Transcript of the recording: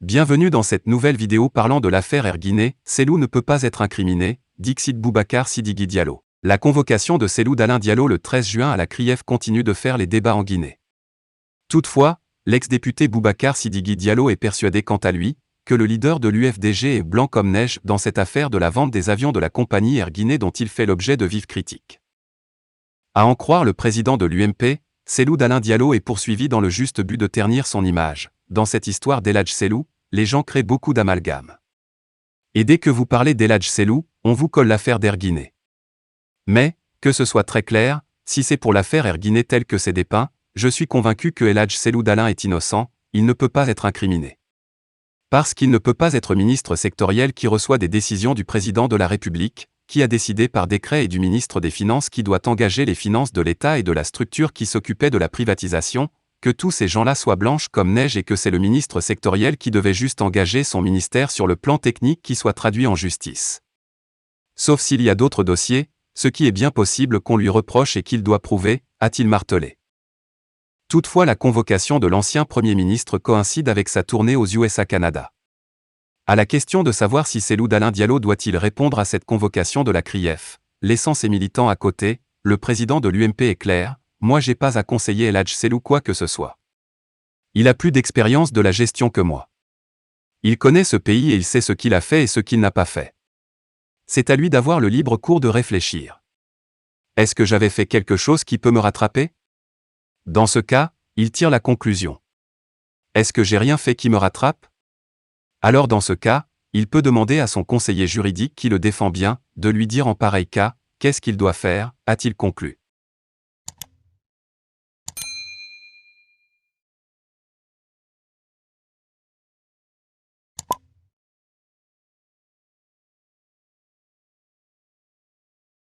Bienvenue dans cette nouvelle vidéo parlant de l'affaire Erguinet. Cellou ne peut pas être incriminé, dixit Boubacar Sidiki Diallo. La convocation de Cellou Dalein Diallo le 13 juin à la CRIEF continue de faire les débats en Guinée. Toutefois, l'ex-député Boubacar Sidiki Diallo est persuadé quant à lui, que le leader de l'UFDG est blanc comme neige dans cette affaire de la vente des avions de la compagnie Air Guinée dont il fait l'objet de vives critiques. À en croire le président de l'UMP, Cellou Dalein Diallo est poursuivi dans le juste but de ternir son image. Dans cette histoire d'Eladj Cellou, les gens créent beaucoup d'amalgames. Et dès que vous parlez d'Eladj Cellou, on vous colle l'affaire d'Air Guinée. Mais, que ce soit très clair, si c'est pour l'affaire Air Guinée telle que c'est dépeint, je suis convaincu que Eladj Cellou Dalein est innocent, il ne peut pas être incriminé. Parce qu'il ne peut pas être ministre sectoriel qui reçoit des décisions du président de la République, qui a décidé par décret et du ministre des Finances qui doit engager les finances de l'État et de la structure qui s'occupait de la privatisation, que tous ces gens-là soient blanches comme neige et que c'est le ministre sectoriel qui devait juste engager son ministère sur le plan technique qui soit traduit en justice. Sauf s'il y a d'autres dossiers, ce qui est bien possible qu'on lui reproche et qu'il doit prouver, a-t-il martelé. Toutefois, la convocation de l'ancien Premier ministre coïncide avec sa tournée aux USA-Canada. À la question de savoir si Cellou Dalein Diallo doit-il répondre à cette convocation de la CRIEF, laissant ses militants à côté, le président de l'UMP est clair: moi j'ai pas à conseiller Eladj Cellou quoi que ce soit. Il a plus d'expérience de la gestion que moi. Il connaît ce pays et il sait ce qu'il a fait et ce qu'il n'a pas fait. C'est à lui d'avoir le libre cours de réfléchir. Est-ce que j'avais fait quelque chose qui peut me rattraper? Dans ce cas, il tire la conclusion. Est-ce que j'ai rien fait qui me rattrape? Alors dans ce cas, il peut demander à son conseiller juridique qui le défend bien, de lui dire en pareil cas, qu'est-ce qu'il doit faire, a-t-il conclu.